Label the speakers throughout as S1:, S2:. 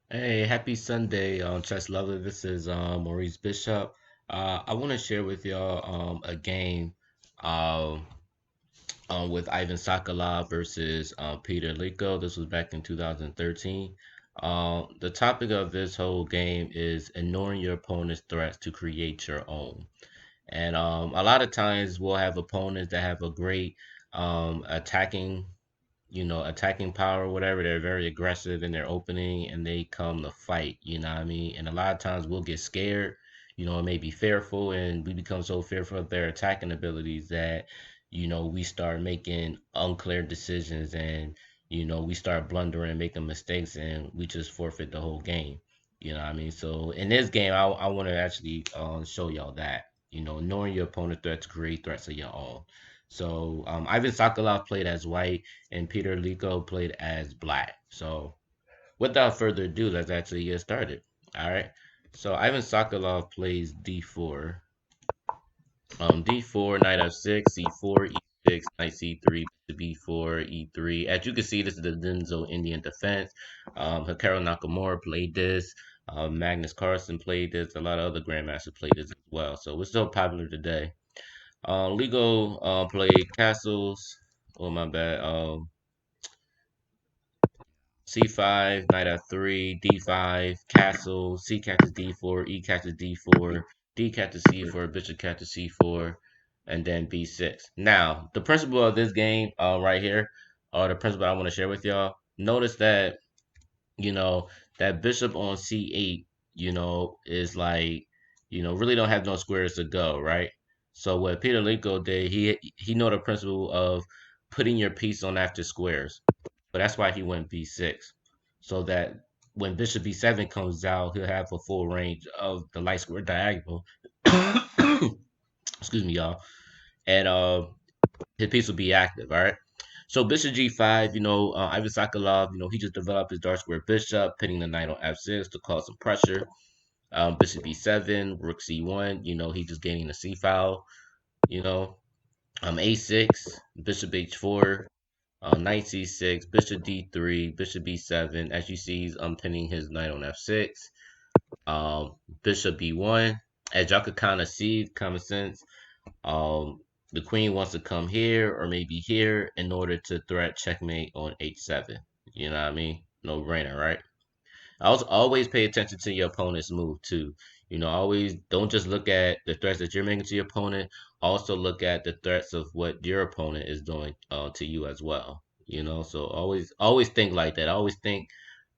S1: Hey, happy Sunday, chess lover. This is Maurice Bishop. I want to share with y'all a game um, with Ivan Sokolov versus Peter Leko. This was back in 2013. The topic of this whole game is ignoring your opponent's threats to create your own. And a lot of times we'll have opponents that have a great attacking power or whatever. They're very aggressive in their opening and they come to fight, you know what I mean? And a lot of times we'll get scared, it may be fearful, and we become so fearful of their attacking abilities that, we start making unclear decisions and, we start blundering and making mistakes and we just forfeit the whole game. You know what I mean? So in this game, I want to actually show y'all that, knowing your opponent threats, create threats of your own. So Ivan Sokolov played as white and Peter Leko played as black. So without further ado, let's actually get started. All right. So Ivan Sokolov plays d4. D4, knight f6, c4, e6, knight c3, b4, e3. As you can see, this is the Denzo Indian defense. Hikaru Nakamura played this. Magnus Carlsen played this. A lot of other grandmasters played this as well. So it's still popular today. Lego played castles. Oh my bad. C5, knight f3, d5, castle, c catches d4, e catches d4, d catches c4, bishop catches c4, and then b6. Now, the principle of this game right here, or the principle I want to share with y'all, notice that, you know, that bishop on c8, is like, really don't have no squares to go, right? So what Peter Leko did, he know the principle of putting your piece on after squares. So that's why he went b6. So that when bishop b7 comes out, he'll have a full range of the light square diagonal. Excuse me, y'all. And his piece will be active, all right? So bishop g5, Ivan Sokolov, he just developed his dark square bishop, pinning the knight on f6 to cause some pressure. Bishop b7, rook c1, he's just gaining the c file, you know. A6, bishop h4, knight c6, bishop d3, bishop b7. As you see, he's pinning his knight on f6. Bishop b1. As y'all could kind of see, common sense. Um, the queen wants to come here or maybe here in order to threat checkmate on h7. You know what I mean? No brainer, right? Also, always pay attention to your opponent's move too. Always don't just look at the threats that you're making to your opponent. Also look at the threats of what your opponent is doing to you as well. So always think like that. Always think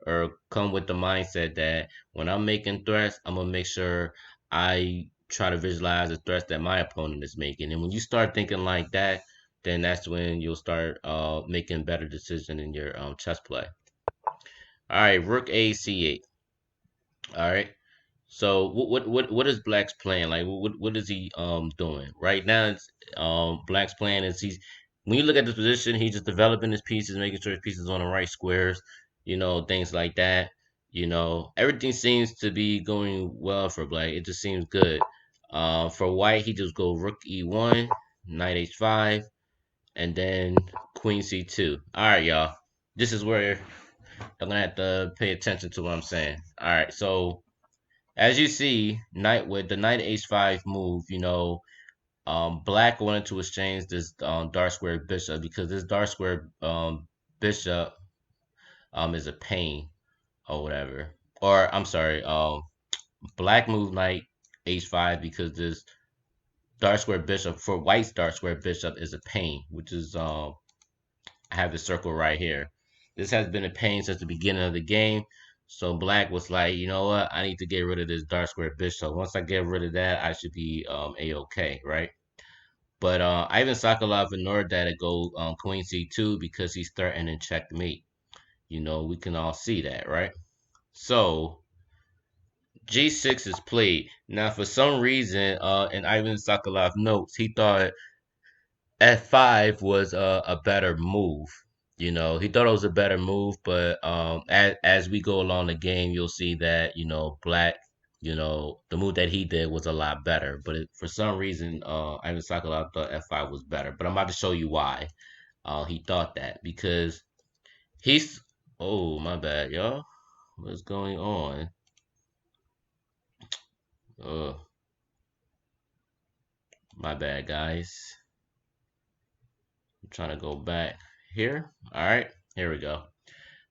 S1: or come with the mindset that when I'm making threats, I'm gonna make sure I try to visualize the threats that my opponent is making. And when you start thinking like that, then that's when you'll start making better decisions in your chess play. All right, Rook A C8. All right. So what is Black's plan? Like what is he doing right now? It's, Black's plan is he's when you look at this position, he's just developing his pieces, making sure his pieces on the right squares, things like that. Everything seems to be going well for Black. It just seems good. For White, he just go Rook E1, Knight H5, and then Queen C2. All right, y'all. This is where I'm gonna have to pay attention to what I'm saying. All right, so as you see, knight with the knight h5 move, Black wanted to exchange this dark square bishop because this dark square bishop is a pain or whatever. Or I'm sorry, Black moved knight h5 because this dark square bishop for White's dark square bishop is a pain, which is I have the circle right here. This has been a pain since the beginning of the game. So Black was like, you know what? I need to get rid of this dark square bishop. Once I get rid of that, I should be a-okay, right? But Ivan Sokolov ignored that and go queen c2 because he's threatening checkmate. We can all see that, right? So g6 is played. Now, for some reason, in Ivan Sokolov notes, he thought F5 was a better move. He thought it was a better move, but as we go along the game, you'll see that Black, the move that he did was a lot better. But for some reason, Ivan Sokolov thought F5 was better. But I'm about to show you why he thought that because he's. Oh my bad, y'all. What's going on? Oh, my bad, guys. I'm trying to go back here. All right, here we go.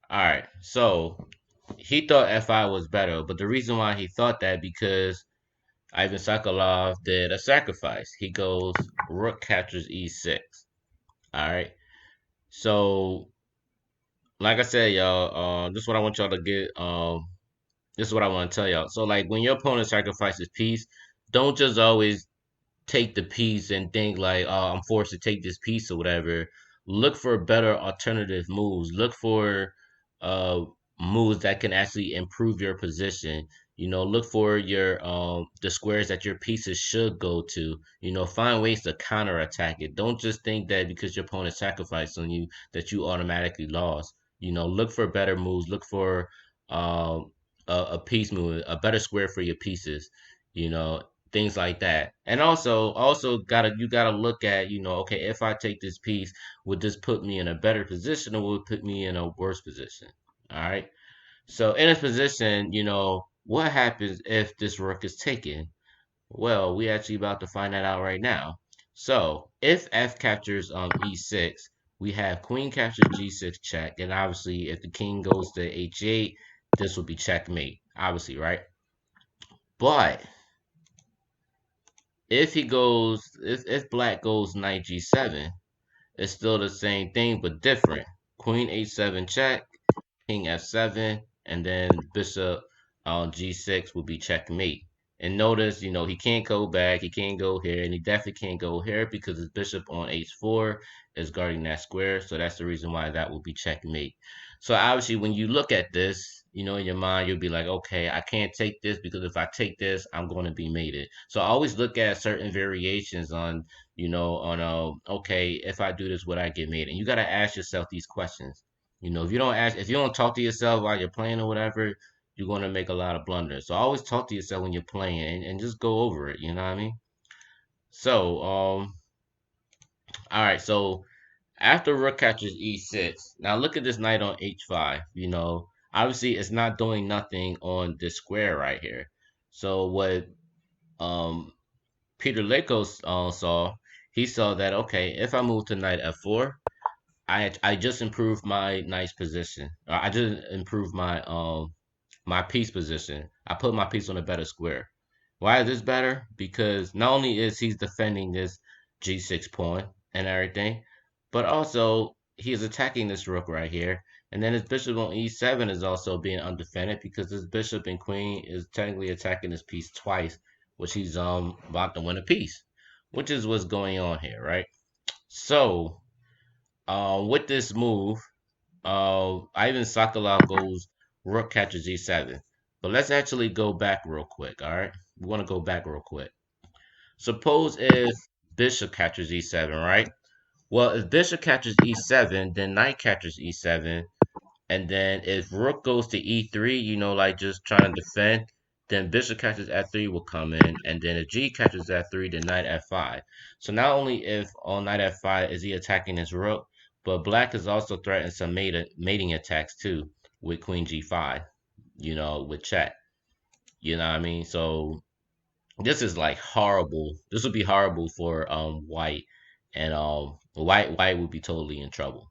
S1: All right, so he thought F5 was better, but the reason why he thought that because Ivan Sokolov did a sacrifice. He goes rook captures E6. All right, so like I said, y'all, this is what I want y'all to get. This is what I want to tell y'all. So like when your opponent sacrifices piece, don't just always take the piece and think like, oh, I'm forced to take this piece or whatever. Look for better alternative moves. Look for uh moves that can actually improve your position. Look for your the squares that your pieces should go to. Find ways to counterattack it. Don't just think that because your opponent sacrificed on you that you automatically lost. Look for better moves. Look for a piece move, a better square for your pieces. You know, things like that. And also gotta look at, okay, if I take this piece, would this put me in a better position or would it put me in a worse position? All right. So in this position, what happens if this rook is taken? Well, we actually about to find that out right now. So if F captures E6, we have Queen captures G6 check, and obviously if the king goes to H8, this will be checkmate, obviously, right? But if black goes knight G7, it's still the same thing but different. Queen H7 check, King F7, and then Bishop on G6 will be checkmate. And notice, he can't go back, he can't go here, and he definitely can't go here because his bishop on H4 is guarding that square. So that's the reason why that will be checkmate. So obviously, when you look at this, in your mind, you'll be like, okay, I can't take this because if I take this, I'm going to be mated. So I always look at certain variations on, okay, if I do this, would I get mated? And you got to ask yourself these questions. If you don't talk to yourself while you're playing or whatever, you're going to make a lot of blunders. So always talk to yourself when you're playing and just go over it. You know what I mean? So, all right. So after rook catches e6, now look at this knight on h5. Obviously it's not doing nothing on this square right here. So what um Peter Leko saw, he saw that okay, if I move to knight f4, I just improved my knight's position. I just improved my piece position. I put my piece on a better square. Why is this better? Because not only is he's defending this G6 pawn and everything, but also he is attacking this rook right here. And then his bishop on E7 is also being undefended because his bishop and queen is technically attacking this piece twice, which he's about to win a piece, which is what's going on here, right? So with this move, Ivan Sokolov goes rook catches e7. But let's actually go back real quick, all right? We want to go back real quick. Suppose if bishop catches e7, right? Well, if bishop catches e7, then knight catches e7, and then if rook goes to e3, like just trying to defend, then bishop catches f3 will come in, and then if g catches f3, then knight f5. So not only if on knight f5 is he attacking his rook, but black is also threatening some mating attacks too with queen g5, with check. You know what I mean? So this is like horrible. This would be horrible for white, and white would be totally in trouble.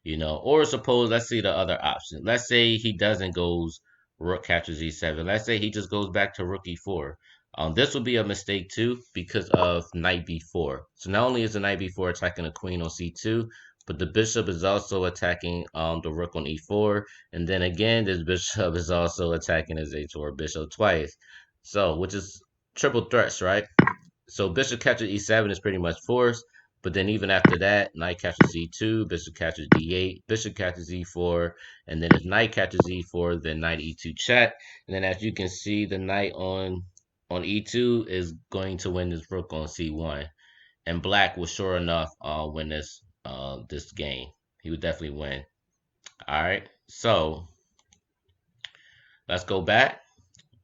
S1: Or suppose let's see the other option. Let's say he doesn't goes rook captures e7. Let's say he just goes back to rook e4. This would be a mistake too because of knight b4. So not only is the knight b4 attacking the queen on c2, but the bishop is also attacking the rook on e4, and then again this bishop is also attacking his h4 bishop twice. So which is triple threats, right? So bishop captures e7 is pretty much forced. But then even after that, knight catches e2, bishop catches d8, bishop catches e4, and then if knight catches e4, then knight e2 check. And then as you can see, the knight on e2 is going to win this rook on c1. And black will sure enough win this game. He would definitely win. All right. So let's go back.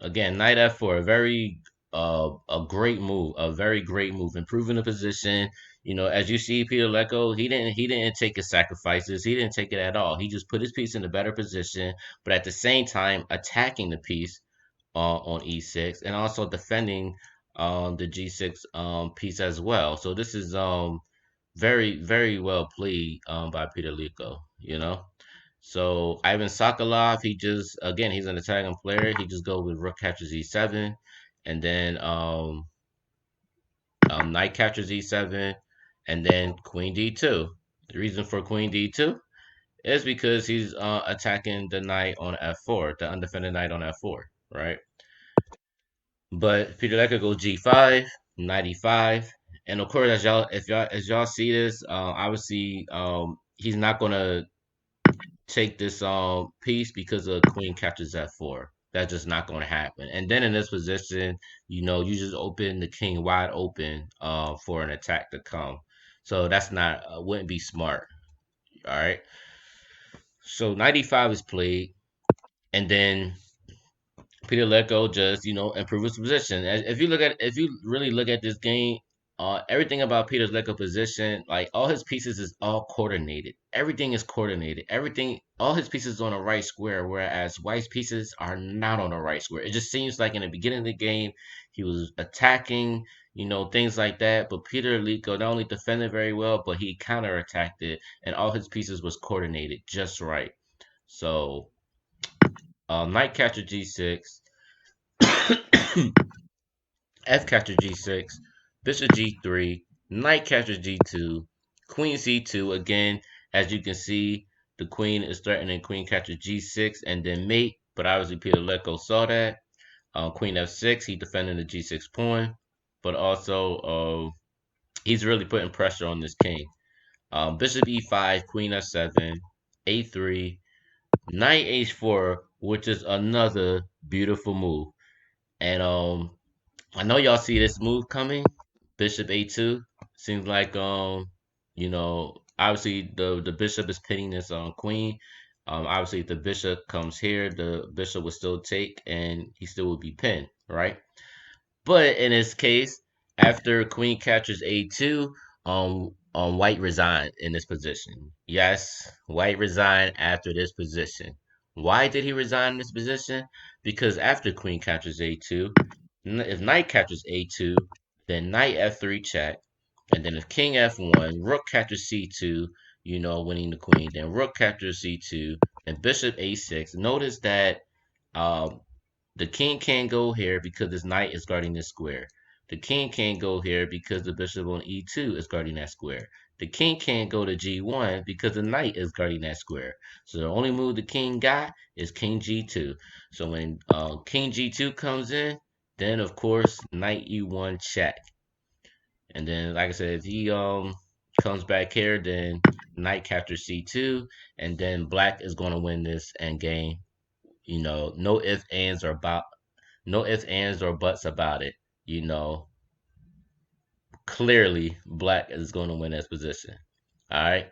S1: Again, knight f4, a great move, a very great move, improving the position. as you see, Peter Leko, he didn't take his sacrifices. He didn't take it at all. He just put his piece in a better position, but at the same time attacking the piece on e6 and also defending the g6 piece as well. So this is very very well played by Peter Leko. So Ivan Sokolov, he just again he's an Italian player. He just go with rook captures e7, and then knight captures e7, and then queen d2. The reason for queen d2 is because he's attacking the knight on f4, the undefended knight on f4, right? But Peter Lecker goes g5, knight e5, and of course, as y'all see this, obviously, he's not gonna take this piece because of queen captures f4. That's just not going to happen. And then in this position, you just open the king wide open for an attack to come. So that's not wouldn't be smart. All right. So 95 is played, and then Peter Leko just improve his position. If you really look at this game, everything about Peter Leko position, like all his pieces is all coordinated. Everything is coordinated. Everything, all his pieces on the right square, whereas White's pieces are not on the right square. It just seems like in the beginning of the game, he was attacking, things like that. But Peter Leko not only defended very well, but he counterattacked it, and all his pieces was coordinated just right. So, knight capture g6. F captures g6, bishop g3, knight captures g2, queen c2. Again, as you can see, the queen is threatening queen captures g6 and then mate. But obviously, Peter Leko saw that. Queen f6, he defending the g6 pawn, but also he's really putting pressure on this king. Bishop e5, queen f7, a3, knight h4, which is another beautiful move. And I know y'all see this move coming. Bishop a2 seems like obviously the bishop is pinning this queen. Obviously if the bishop comes here, the bishop will still take and he still will be pinned, right? But in this case, after queen captures a2, white resigned in this position. Yes, white resigned after this position. Why did he resign in this position? Because after queen captures a2, if knight captures a2, then knight f3 check, and then if king f1, rook captures c2, winning the queen, then rook captures c2, and bishop a6. Notice that um, the king can't go here because this knight is guarding this square. The king can't go here because the bishop on e2 is guarding that square. The king can't go to g1 because the knight is guarding that square. So the only move the king got is king g2. So when king g2 comes in, then of course knight e1 check. And then like I said, if he comes back here, then knight captures c2, and then black is going to win this end game. No ifs, ands, or no ifs, ands, or buts about it. Clearly black is going to win this position. All right.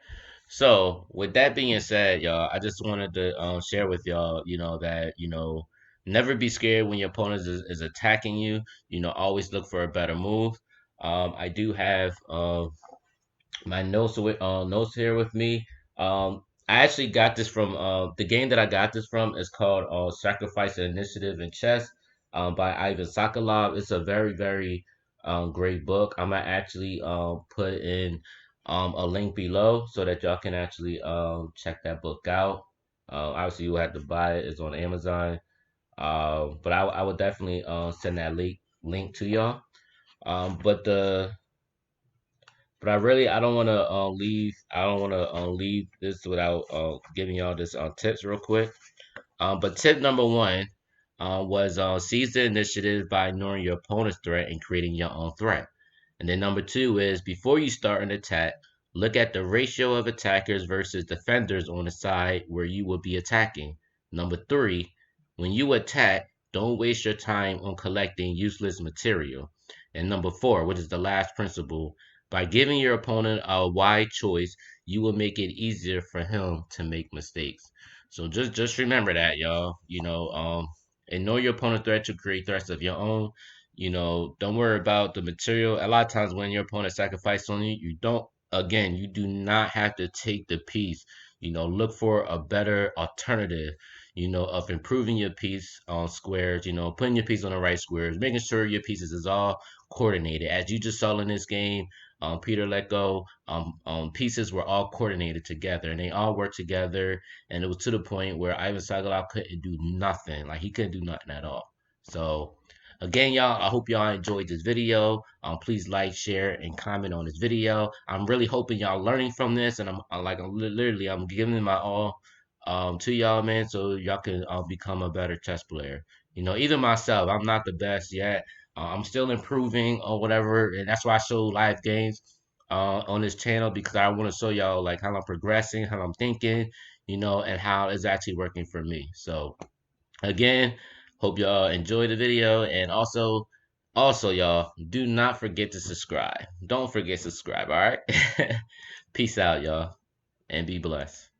S1: So with that being said, y'all, I just wanted to share with y'all, that never be scared when your opponent is attacking you. Always look for a better move. I do have my notes here with me. I actually got this from the game that I got this from is called Sacrifice and Initiative in Chess by Ivan Sokolov. It's a very very great book. I'm gonna actually put in a link below so that y'all can actually check that book out. Obviously, you will have to buy it. It's on Amazon. But I would definitely send that link to y'all. But the but I don't want to leave this without giving y'all this tips real quick. But tip number one was seize the initiative by ignoring your opponent's threat and creating your own threat. And then number two is before you start an attack, look at the ratio of attackers versus defenders on the side where you will be attacking. Number three, when you attack, don't waste your time on collecting useless material. And number four, which is the last principle, by giving your opponent a wide choice, you will make it easier for him to make mistakes. So just remember that, y'all. Ignore your opponent's threat to create threats of your own. You know, don't worry about the material. A lot of times when your opponent sacrifices on you, you don't, again, you do not have to take the piece. You know, look for a better alternative, you know, of improving your piece on squares, you know, putting your piece on the right squares, making sure your pieces is all coordinated. As you just saw in this game, Peter Leko, pieces were all coordinated together and they all worked together. And it was to the point where Ivan Sokolov couldn't do nothing. Like he couldn't do nothing at all. So again, y'all, I hope y'all enjoyed this video. Please like, share, and comment on this video. I'm really hoping y'all learning from this, and I'm literally I'm giving my all to y'all, man, so y'all can become a better chess player. You know, even myself, I'm not the best yet. I'm still improving or whatever, and that's why I show live games on this channel because I want to show y'all like how I'm progressing, how I'm thinking, you know, and how it's actually working for me. So again, hope y'all enjoy the video, and also y'all do not forget to subscribe. Don't forget to subscribe, all right? Peace out, y'all, and be blessed.